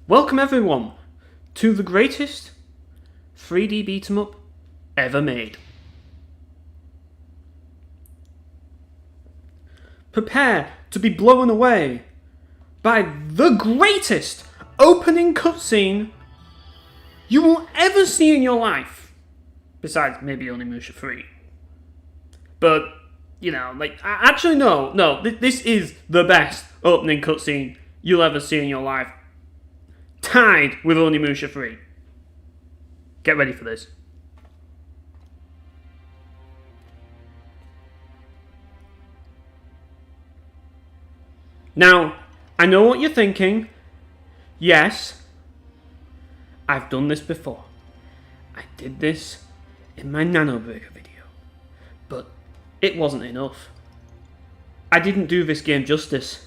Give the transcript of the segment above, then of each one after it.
Welcome everyone to the greatest 3D beat-em-up ever made. Prepare to be blown away by the greatest opening cutscene you will ever see in your life. Besides maybe Onimusha 3. But, you know, actually no, this is the best opening cutscene you'll ever see in your life. Tied with Onimusha 3. Get ready for this. Now, I know what you're thinking. Yes, I've done this before. I did this in my Nanoburger video. But it wasn't enough. I didn't do this game justice.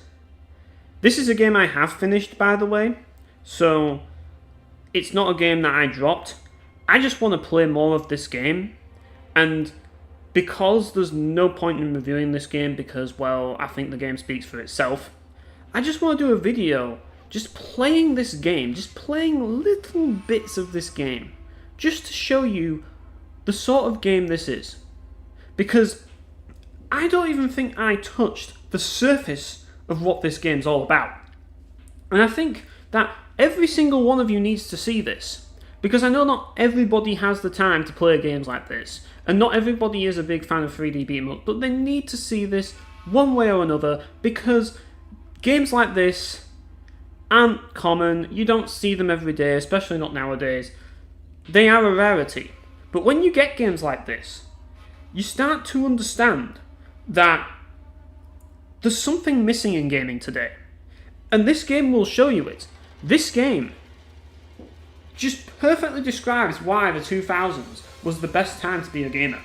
This is a game I have finished, by the way. So, it's not a game that I dropped. I just want to play more of this game. And because there's no point in reviewing this game because, well, I think the game speaks for itself, I just want to do a video just playing this game, just playing little bits of this game, just to show you the sort of game this is. Because I don't even think I touched the surface of what this game's all about. And I think that every single one of you needs to see this, because I know not everybody has the time to play games like this, and not everybody is a big fan of 3D beat-em-up, but they need to see this one way or another, because games like this aren't common. You don't see them every day, especially not nowadays. They are a rarity. But when you get games like this, you start to understand that there's something missing in gaming today. And this game will show you it. This game just perfectly describes why the 2000s was the best time to be a gamer.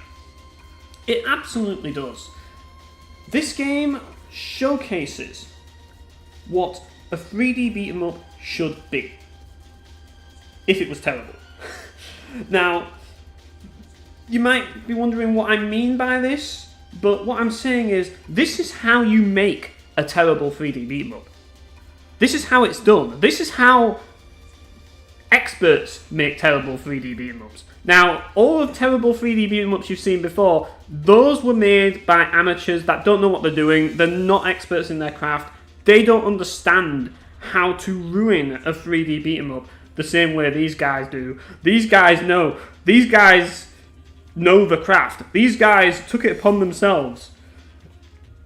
It absolutely does. This game showcases what a 3D beat-em-up should be. If it was terrible. Now, you might be wondering what I mean by this, but what I'm saying is, this is how you make a terrible 3D beat-em-up. This is how it's done. This is how experts make terrible 3D beat-em-ups. Now, all of terrible 3D beat-em-ups you've seen before, those were made by amateurs that don't know what they're doing. They're not experts in their craft. They don't understand how to ruin a 3D beat-em-up the same way these guys do. These guys know. These guys know the craft. These guys took it upon themselves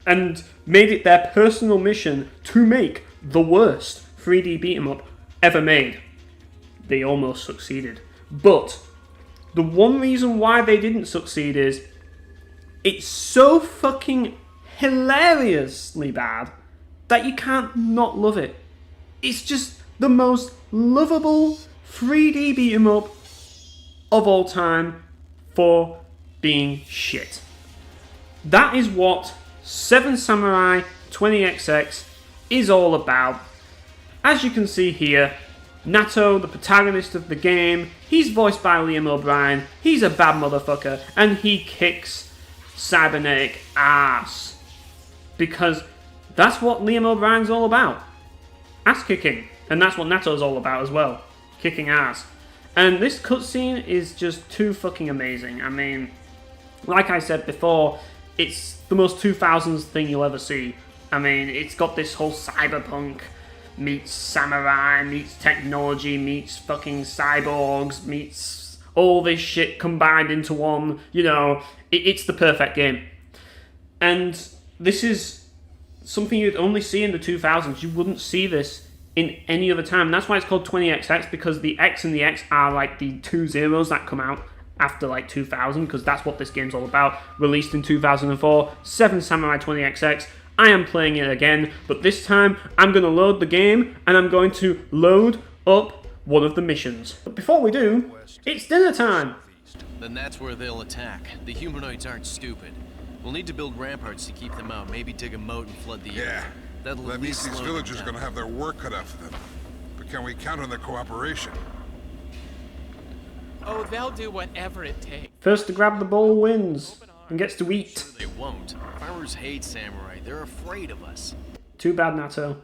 and made it their personal mission to make the worst 3D beat-em-up ever made. They almost succeeded. But the one reason why they didn't succeed is it's so fucking hilariously bad that you can't not love it. It's just the most lovable 3D beat-em-up of all time for being shit. That is what 7 Samurai 20XX is all about. As you can see here, Nato, the protagonist of the game, he's voiced by Liam O'Brien. He's a bad motherfucker, and he kicks cybernetic ass. Because that's what Liam O'Brien's all about. Ass kicking. And that's what Nato's all about as well. Kicking ass. And this cutscene is just too fucking amazing. I mean, like I said before, it's the most 2000s thing you'll ever see. I mean, it's got this whole cyberpunk meets samurai, meets technology, meets fucking cyborgs, meets all this shit combined into one. You know, it's the perfect game. And this is something you'd only see in the 2000s. You wouldn't see this in any other time. And that's why it's called 20XX, because the X and the X are like the 2 zeros that come out after like 2000, because that's what this game's all about. Released in 2004, 7 Samurai 20XX. I am playing it again, but this time I'm going to load the game and I'm going to load up one of the missions. But before we do, it's dinner time. Then that's where they'll attack. The humanoids aren't stupid. We'll need to build ramparts to keep them out, maybe dig a moat and flood the area. That means these villagers are going to have their work cut out for them. But can we count on their cooperation? Oh, they'll do whatever it takes. First to grab the bowl wins and gets to eat. They won't. Farmers hate samurai. They're afraid of us. Too bad, Nato.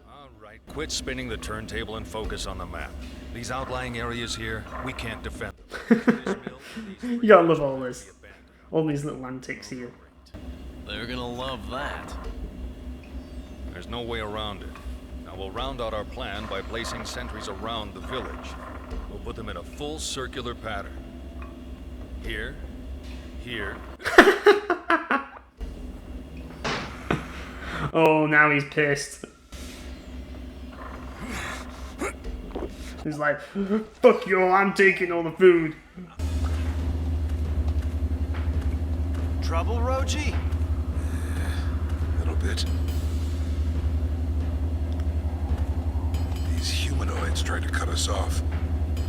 Quit spinning the turntable and focus on the map. These outlying areas here, we can't defend them. You gotta love all this. All these little antics here. They're gonna love that. There's no way around it. Now we'll round out our plan by placing sentries around the village. We'll put them in a full circular pattern. Here, here. Oh, now he's pissed. He's like, fuck you, I'm taking all the food. Trouble, Roji? A little bit. These humanoids tried to cut us off.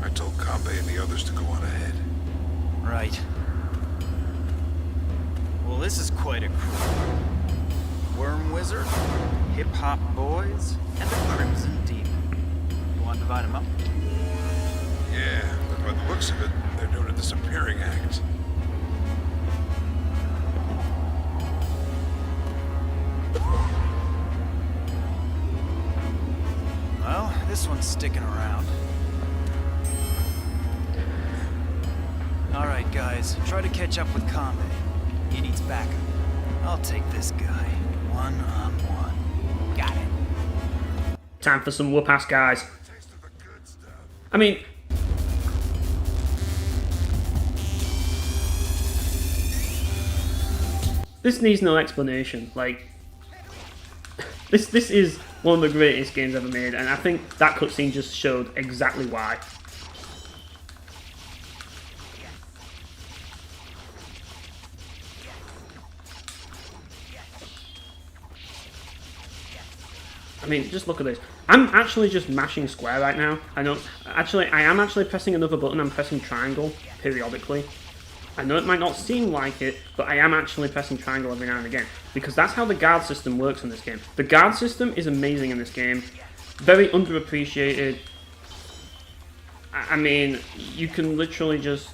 I told Kambe and the others to go on ahead. Right. Well, this is quite a crew. Worm Wizard, Hip Hop Boys, and a Crimson Demon. You want to divide them up? Yeah, but by the looks of it, they're doing a disappearing act. Well, this one's sticking around. Alright, guys, try to catch up with Kambe. He needs backup. I'll take this guy, one-on-one. Got it. Time for some whoop-ass guys. I mean... this needs no explanation. Like... This is one of the greatest games ever made, and I think that cutscene just showed exactly why. I mean, just look at this. I'm actually just mashing square right now. I am actually pressing another button. I'm pressing triangle periodically. I know it might not seem like it, but I am actually pressing triangle every now and again, because that's how the guard system works in this game. The guard system is amazing in this game. Very underappreciated. I mean, you can literally just...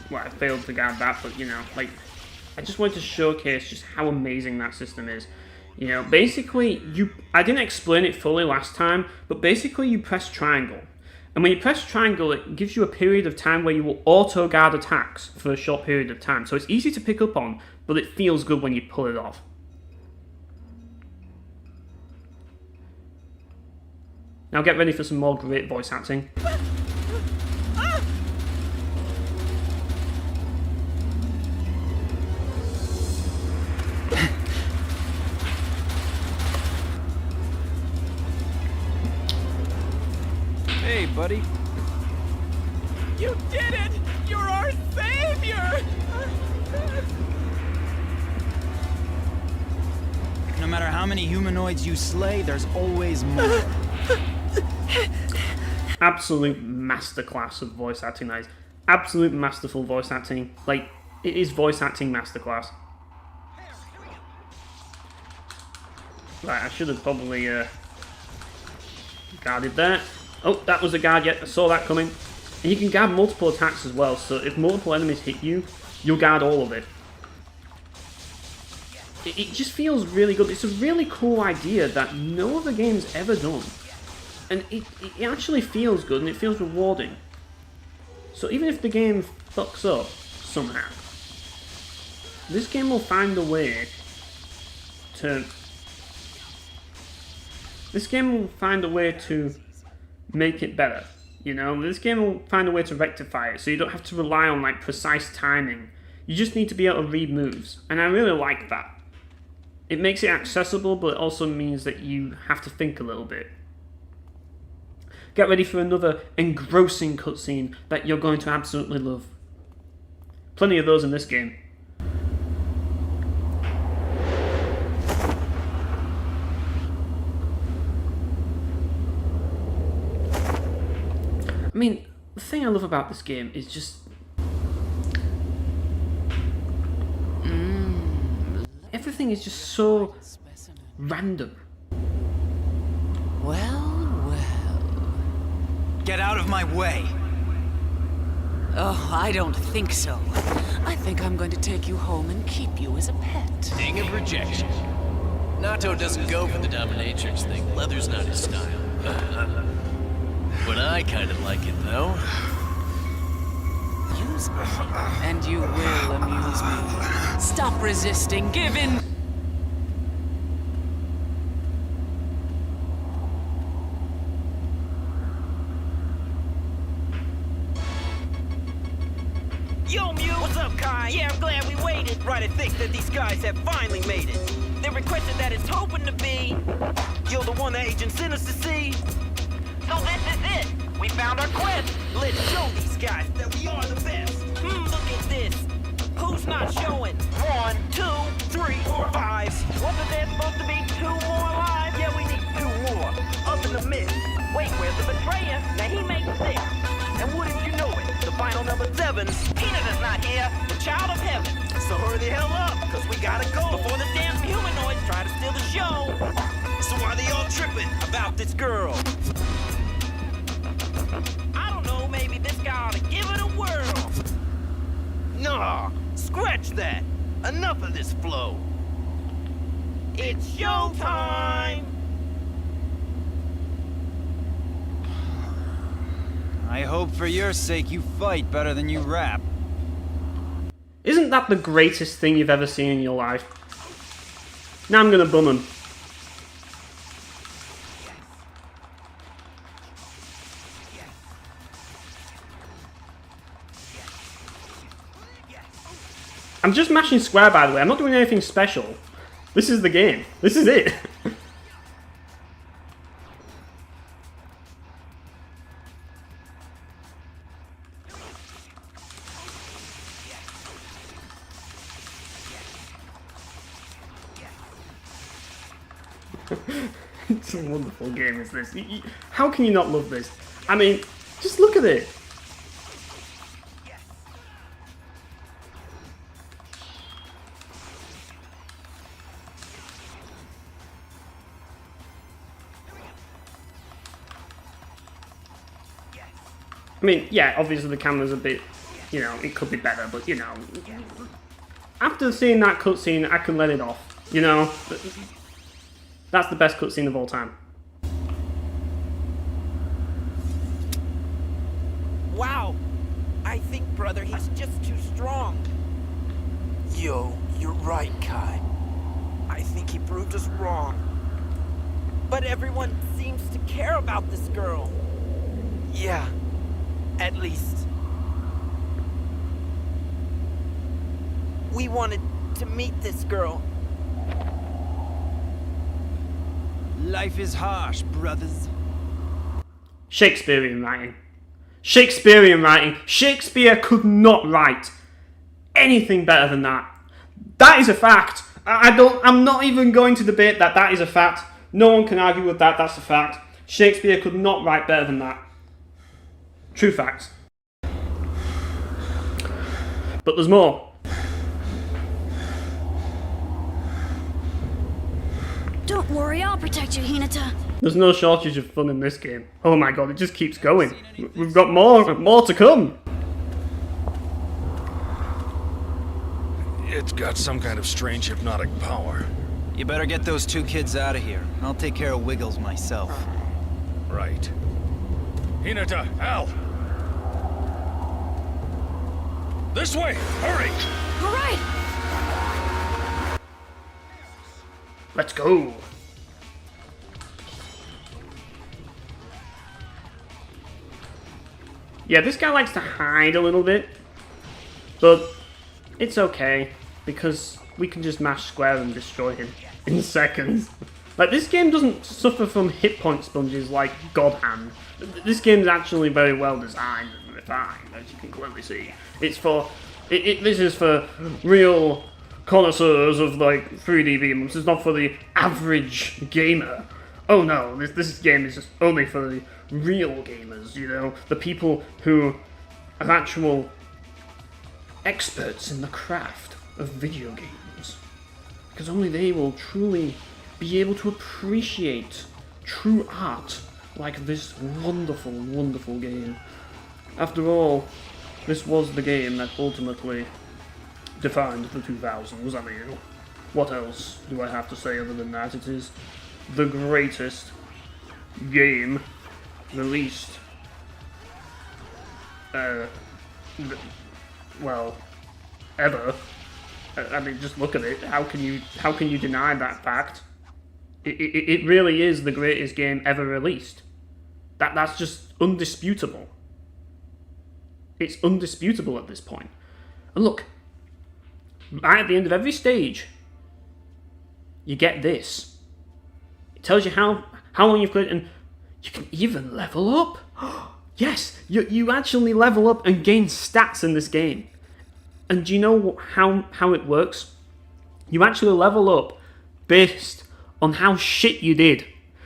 well, I failed to guard that, but you know, like, I just wanted to showcase just how amazing that system is. You know, basically, I didn't explain it fully last time, but basically you press triangle. And when you press triangle, it gives you a period of time where you will auto-guard attacks for a short period of time. So it's easy to pick up on, but it feels good when you pull it off. Now get ready for some more great voice acting. Hey, buddy. You did it! You're our savior! No matter how many humanoids you slay, there's always more. Absolute masterclass of voice acting, that is. Absolute masterful voice acting. Like, it is voice acting masterclass. Right, I should have probably guarded that. Oh, that was a guard, yet I saw that coming. And you can guard multiple attacks as well, so if multiple enemies hit you, you'll guard all of it. It just feels really good. It's a really cool idea that no other game's ever done. And it actually feels good and it feels rewarding. So even if the game fucks up somehow, this game will find a way to... this game will find a way to make it better. You know, this game will find a way to rectify it, so you don't have to rely on like precise timing. You just need to be able to read moves, and I really like that. It makes it accessible, but it also means that you have to think a little bit. Get ready for another engrossing cutscene that you're going to absolutely love. Plenty of those in this game. I mean, the thing I love about this game is just... everything is just so random. Well, well. Get out of my way! Oh, I don't think so. I think I'm going to take you home and keep you as a pet. Ding of rejection. Nato doesn't go for the dominatrix thing. Leather's not his style. But I kind of like it, though. Use me, and you will amuse me. Stop resisting, give in. Yo, Mew! What's up, Kai? Yeah, I'm glad we waited. Right, I think that these guys have finally made it. They requested that it's hoping to be. You're the one the agent sent us to see. So this is it. We found our quest. Let's show these guys that we are the best. Look at this. Who's not showing? 1, 2, 3, 4, 5. Wasn't there supposed to be 2 more lives? Yeah, we need 2 more. Up in the mist. Wait, where's the betrayer? Now he makes 6. And wouldn't you know it, the final number 7. Peanut is not here, the child of heaven. So hurry the hell up, cause we gotta go before the damn humanoids try to steal the show. So why they all tripping about this girl? I don't know, maybe this guy ought to give it a whirl. Nah, scratch that. Enough of this flow. It's showtime! I hope for your sake you fight better than you rap. Isn't that the greatest thing you've ever seen in your life? Now I'm gonna bum him. I'm just mashing square, by the way. I'm not doing anything special. This is the game. This is it. It's a wonderful game, is this? How can you not love this? I mean, just look at it. I mean, yeah, obviously the camera's a bit, you know, it could be better, but, you know, after seeing that cutscene, I can let it off, you know? That's the best cutscene of all time. Wow! I think, brother, he's just too strong. Yo, you're right, Kai. I think he proved us wrong. But everyone seems to care about this girl. Yeah, at least. We wanted to meet this girl. Life is harsh, brothers. Shakespearean writing. Shakespearean writing. Shakespeare could not write anything better than that. That is a fact. I'm not even going to debate that. That is a fact. No one can argue with that. That's a fact. Shakespeare could not write better than that. True facts. But there's more. Don't worry, I'll protect you, Hinata. There's no shortage of fun in this game. Oh my god, it just keeps going. We've got more to come. It's got some kind of strange hypnotic power. You better get those 2 kids out of here. I'll take care of Wiggles myself. Right. Hinata, Al! This way! Hurry! All right. Let's go. Yeah, this guy likes to hide a little bit, but it's okay because we can just mash square and destroy him in seconds. Like, this game doesn't suffer from hit point sponges like God Hand. This game's actually very well designed and refined, as you can clearly see. It's for this is for real connoisseurs of like 3D beat-em-ups. It's not for the average gamer. Oh no, this game is just only for the real gamers, you know, the people who are actual experts in the craft of video games. Because only they will truly be able to appreciate true art like this wonderful, wonderful game. After all, this was the game that ultimately defined the 2000s, I mean. what else do I have to say other than that? It is the greatest game released. Well, ever. I mean, just look at it. How can you deny that fact? It really is the greatest game ever released. That's just undisputable. It's undisputable at this point. And look, right at the end of every stage, you get this. It tells you how long you've played, and you can even level up. Yes, you actually level up and gain stats in this game. And do you know how it works? You actually level up based on how shit you did.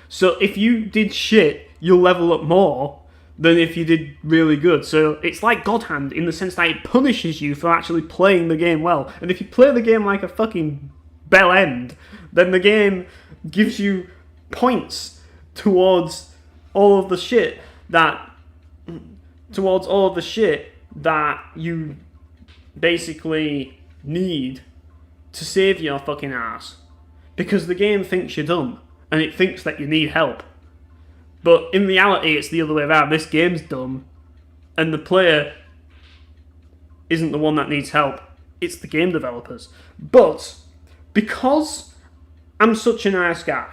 So if you did shit, you'll level up more than if you did really good. So it's like God Hand in the sense that it punishes you for actually playing the game well. And if you play the game like a fucking bell end, then the game gives you points towards all of the shit that you basically need to save your fucking ass. Because the game thinks you're dumb, and it thinks that you need help. But in reality, it's the other way around. This game's dumb, and the player isn't the one that needs help. It's the game developers. But because I'm such a nice guy,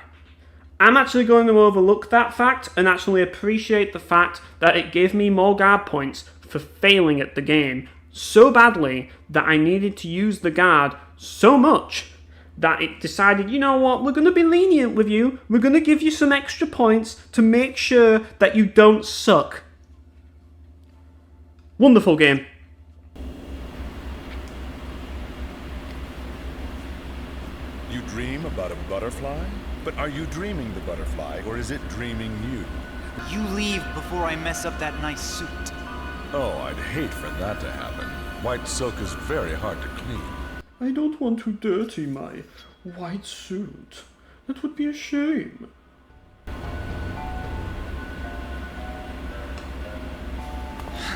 I'm actually going to overlook that fact and actually appreciate the fact that it gave me more guard points for failing at the game so badly that I needed to use the guard so much that it decided, you know what, we're going to be lenient with you. We're going to give you some extra points to make sure that you don't suck. Wonderful game. You dream about a butterfly? But are you dreaming the butterfly, or is it dreaming you? You leave before I mess up that nice suit. Oh, I'd hate for that to happen. White silk is very hard to clean. I don't want to dirty my white suit. That would be a shame.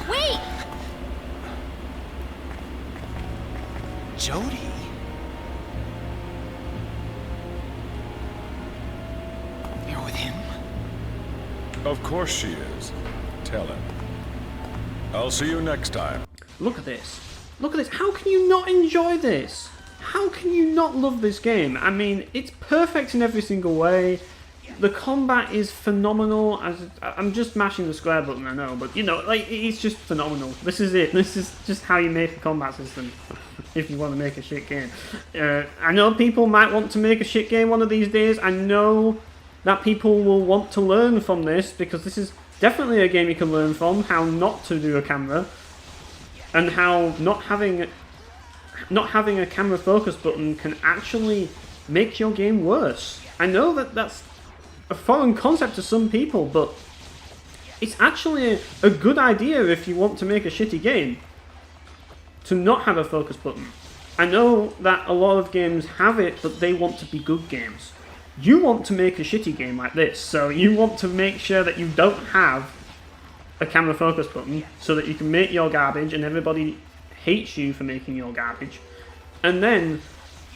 Wait! Jody? You're with him? Of course she is. Tell him. I'll see you next time. Look at this. Look at this. How can you not enjoy this? How can you not love this game? I mean, it's perfect in every single way. The combat is phenomenal. I'm just mashing the square button, I know, but you know, like, it's just phenomenal. This is it. This is just how you make a combat system if you want to make a shit game. I know people might want to make a shit game one of these days. I know that people will want to learn from this because this is definitely a game you can learn from, how not to do a camera and how not having a camera focus button can actually make your game worse. I know that that's a foreign concept to some people, but it's actually a good idea if you want to make a shitty game to not have a focus button. I know that a lot of games have it, but they want to be good games. You want to make a shitty game like this, so you want to make sure that you don't have a camera focus button so that you can make your garbage and everybody hates you for making your garbage. And then,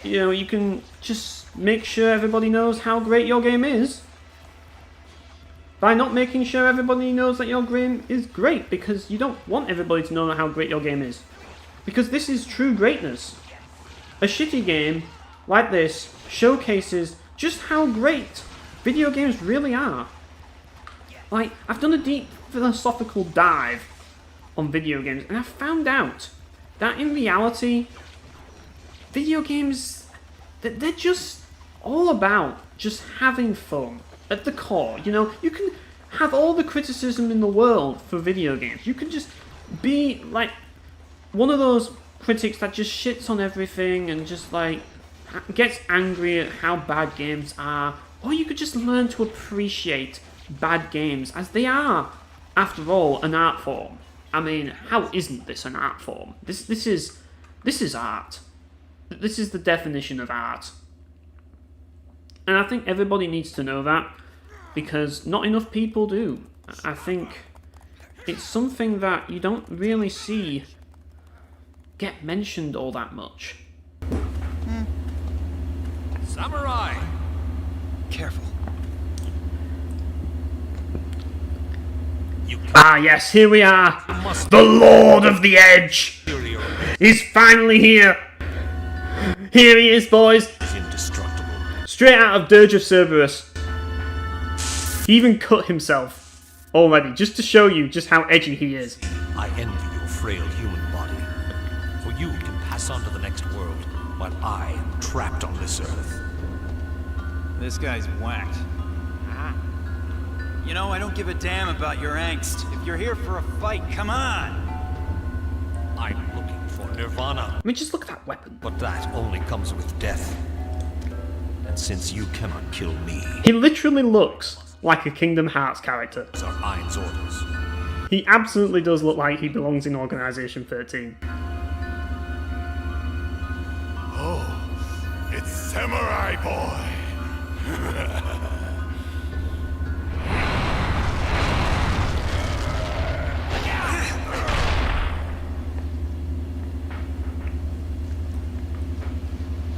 you know, you can just make sure everybody knows how great your game is by not making sure everybody knows that your game is great, because you don't want everybody to know how great your game is. Because this is true greatness. A shitty game like this showcases just how great video games really are. Like, I've done a deep philosophical dive on video games, and I've found out that in reality, video games, they're just all about just having fun at the core. You know, you can have all the criticism in the world for video games. You can just be like one of those critics that just shits on everything and just like gets angry at how bad games are. Or you could just learn to appreciate bad games as they are, after all, an art form. I mean, how isn't this an art form? This is art. This is the definition of art. And I think everybody needs to know that, because not enough people do. I think it's something that you don't really see get mentioned all that much. Samurai! Careful. Ah, yes, here we are. The Lord of the Edge. He's finally here. Here he is, boys. He's indestructible. Straight out of Dirge of Cerberus. He even cut himself already, just to show you just how edgy he is. I envy your frail human body, for you can pass on to the next world, while I am trapped on this earth. This guy's whacked. You know, I don't give a damn about your angst. If you're here for a fight, come on! I'm looking for Nirvana, I mean, just look at that weapon. but that only comes with death. And since you cannot kill me, He literally looks like a Kingdom Hearts character. these are Ein's orders. He absolutely does look like he belongs in Organization 13. Oh, it's Samurai Boy.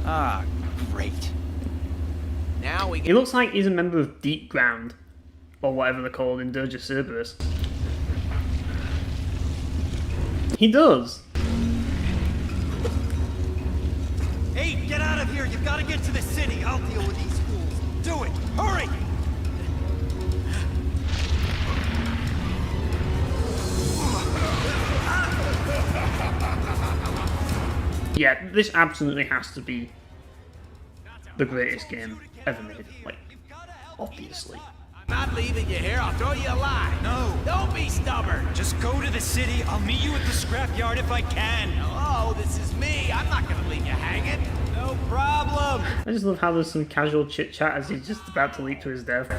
Ah, great. Now we He looks like he's a member of Deep Ground, or whatever they're called in Dirge of Cerberus. He does. Hey, get out of here! You've got to get to the city! I'll deal with these fools! Do it! Hurry! Yeah, this absolutely has to be the greatest game ever made. Like, obviously. I'm not leaving you here. I'll throw you a line. No! Don't be stubborn. Just go to the city. I'll meet you at the scrapyard if I can. Hello, this is me. I'm not gonna leave you hanging. No problem. I just love how there's some casual chit chat as he's just about to leap to his death.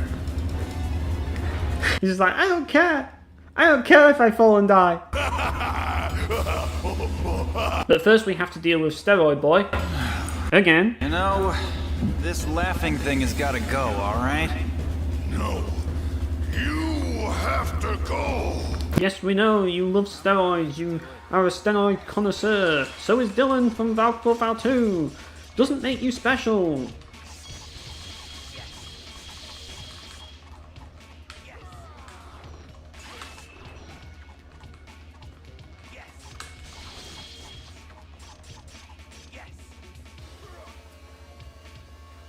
He's just like, I don't care. I don't care if I fall and die. But first we have to deal with Steroid Boy. Again. You know, this laughing thing has got to go, all right? No, you have to go. Yes, we know you love steroids. You are a steroid connoisseur. So is Dylan from Valve Profile 2. Doesn't make you special.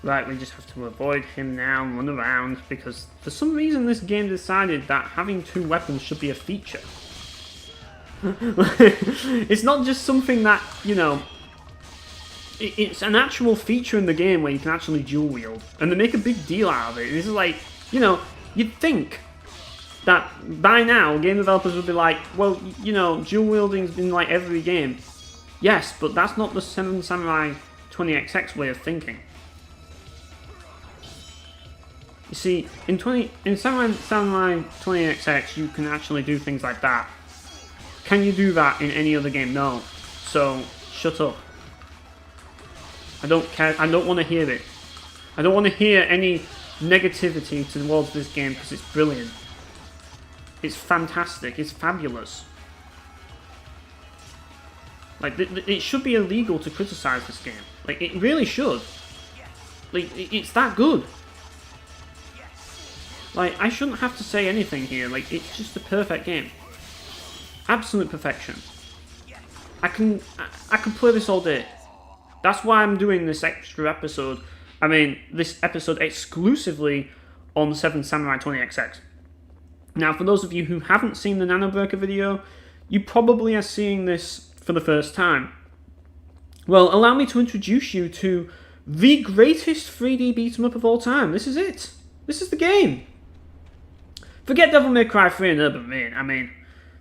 Right, we just have to avoid him now and run around, because for some reason this game decided that having two weapons should be a feature. It's not just something that, you know, it's an actual feature in the game where you can actually dual wield, and they make a big deal out of it. This is like, you know, you'd think that by now game developers would be like, well, you know, dual wielding's in like every game. Yes, but that's not the 7 Samurai 20XX way of thinking. You see, in Samurai 20XX, you can actually do things like that. Can you do that in any other game? No. So, shut up. I don't care. I don't want to hear it. I don't want to hear any negativity towards this game because it's brilliant. It's fantastic. It's fabulous. Like, it should be illegal to criticize this game. Like, it really should. Like, it's that good. Like, I shouldn't have to say anything here. Like, it's just a perfect game. Absolute perfection. I can play this all day. That's why I'm doing this extra episode. I mean, this episode exclusively on 7 Samurai 20XX. Now, for those of you who haven't seen the Nanobreaker video, you probably are seeing this for the first time. Well, allow me to introduce you to the greatest 3D beat-em-up of all time. This is it. This is the game. Forget Devil May Cry 3 and Urban Reign. I mean,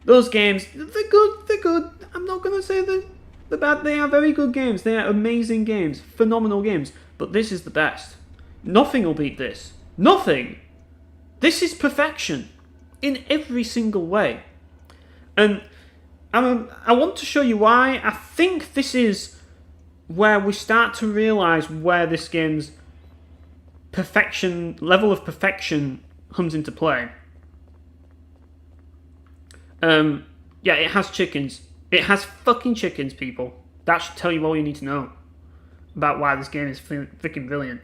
those games, they're good. I'm not going to say they're bad. They are very good games. They are amazing games. Phenomenal games. But this is the best. Nothing will beat this. Nothing. This is perfection. In every single way. And I want to show you why. I think this is where we start to realise where this game's level of perfection comes into play. Yeah, it has chickens. It has fucking chickens, people. That should tell you all you need to know. about why this game is freaking brilliant.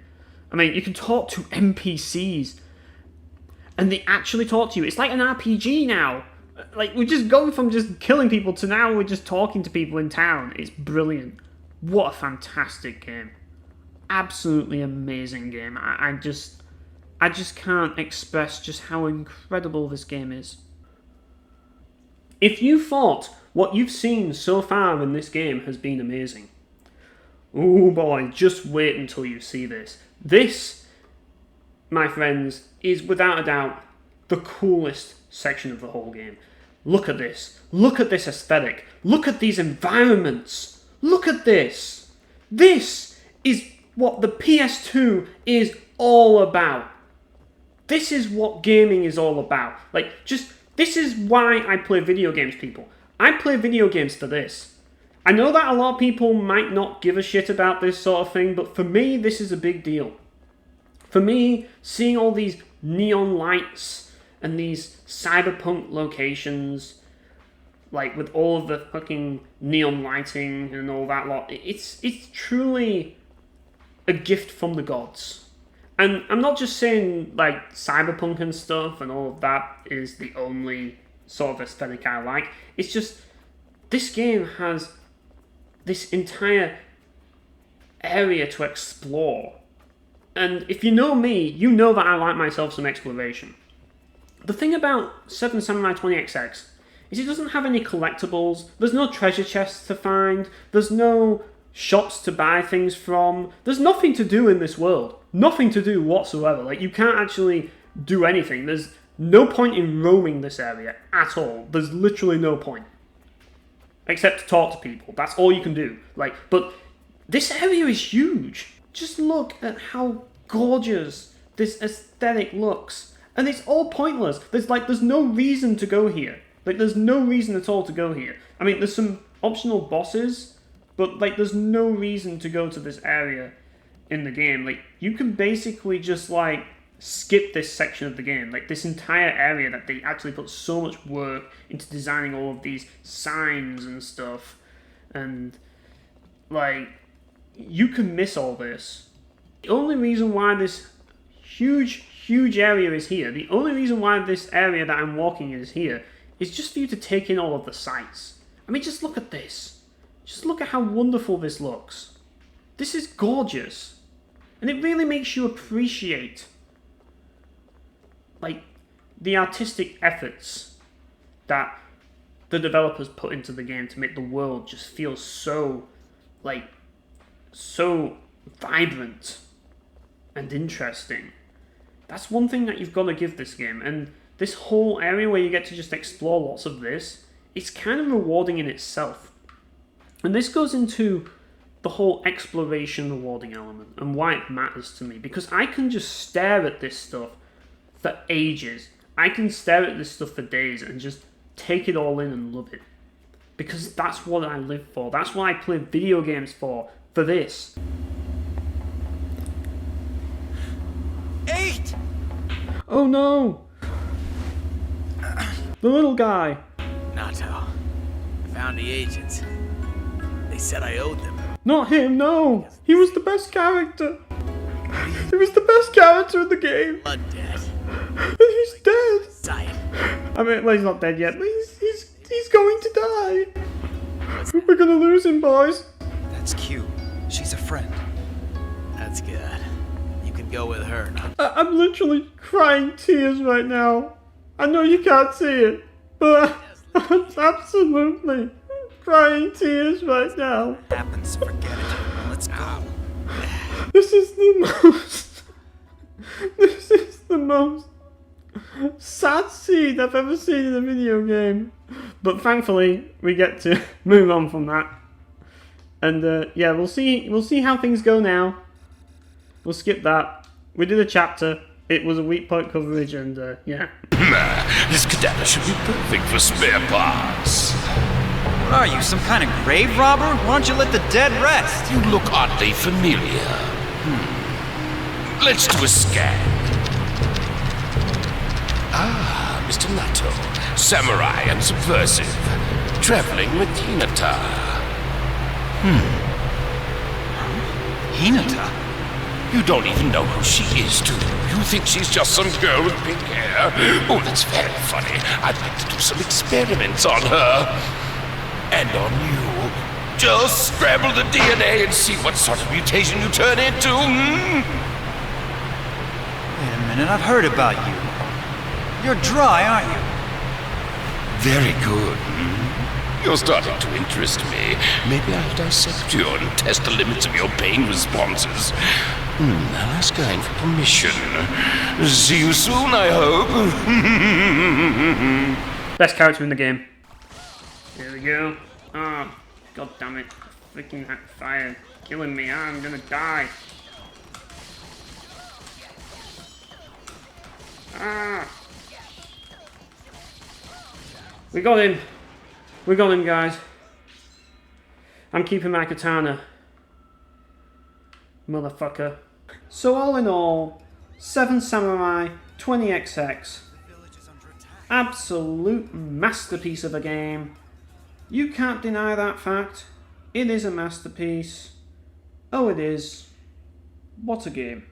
I mean, you can talk to NPCs, and they actually talk to you. It's like an RPG now. Like, we're just going from just killing people to now we're just talking to people in town. It's brilliant. What a fantastic game. Absolutely amazing game. I just can't express just how incredible this game is. If you thought what you've seen so far in this game has been amazing, oh boy, just wait until you see this. This, my friends, is without a doubt the coolest section of the whole game. Look at this. Look at this aesthetic. Look at these environments. Look at this. This is what the PS2 is all about. This is what gaming is all about. Like, this is why I play video games, people. I play video games for this. I know that a lot of people might not give a shit about this sort of thing, but for me, this is a big deal. For me, seeing all these neon lights and these cyberpunk locations, like with all of the fucking neon lighting and all that lot, it's truly a gift from the gods. And I'm not just saying like cyberpunk and stuff and all of that is the only sort of aesthetic I like. It's just this game has this entire area to explore. And if you know me, you know that I like myself some exploration. The thing about 7 Samurai 20XX is it doesn't have any collectibles, there's no treasure chests to find, there's no shops to buy things from, there's nothing to do in this world. Nothing to do whatsoever. Like, you can't actually do anything. There's no point in roaming this area at all. There's literally no point. Except to talk to people. That's all you can do. Like, but this area is huge. Just look at how gorgeous this aesthetic looks. And it's all pointless. There's no reason to go here. Like, there's no reason at all to go here. I mean, there's some optional bosses, but, like, there's no reason to go to this area in the game. Like, you can basically just, like, skip this section of the game. Like, this entire area that they actually put so much work into designing all of these signs and stuff. And, like, you can miss all this. The only reason why this huge area is here, the only reason why this area that I'm walking is here, is just for you to take in all of the sights. I mean, just look at this. Just look at how wonderful this looks. This is gorgeous. And it really makes you appreciate, like, the artistic efforts that the developers put into the game to make the world just feel so, like, so vibrant and interesting. That's one thing that you've got to give this game. And this whole area where you get to just explore lots of this, it's kind of rewarding in itself. And this goes into the whole exploration rewarding element and why it matters to me. Because I can just stare at this stuff for ages. I can stare at this stuff for days and just take it all in and love it. Because that's what I live for. That's what I play video games for this. 8! Oh no! The little guy. Nato. Found the agents. They said I owed them. Not him, no! He was the best character! He was the best character in the game! Blood dead. And he's dead! Sight. I mean, well, he's not dead yet, but he's going to die! We're gonna lose him, boys! That's cute. She's a friend. That's good. You can go with her, not... I'm literally crying tears right now. I know you can't see it, but I'm absolutely crying tears right now. Happens, forget it. Let's go. This is the most sad scene I've ever seen in a video game. But thankfully, we get to move on from that. And yeah, we'll see how things go now. We'll skip that. We did a chapter. It was a weak point coverage, and yeah. This cadaver should be perfect for spare parts. What are you, some kind of grave robber? Why don't you let the dead rest? You look oddly familiar. Let's do a scan. Ah, Mr. Nato. Samurai and subversive. Traveling with Hinata. Hinata? You don't even know who she is, do you? You think she's just some girl with pink hair? Oh, that's very funny. I'd like to do some experiments on her. And on you. Just scramble the DNA and see what sort of mutation you turn into. Wait a minute, I've heard about you. You're dry, aren't you? Very good. You're starting to interest me. Maybe I'll dissect you and test the limits of your pain responses. I'll ask Guy for permission. See you soon, I hope. Best character in the game. Here we go. Oh, god damn it. Freaking that fire. Killing me. I'm gonna die. Ah. We got him. We got him, guys. I'm keeping my katana. Motherfucker. So all in all, 7 Samurai, 20XX. Absolute masterpiece of a game. You can't deny that fact. It is a masterpiece. Oh, it is. What a game.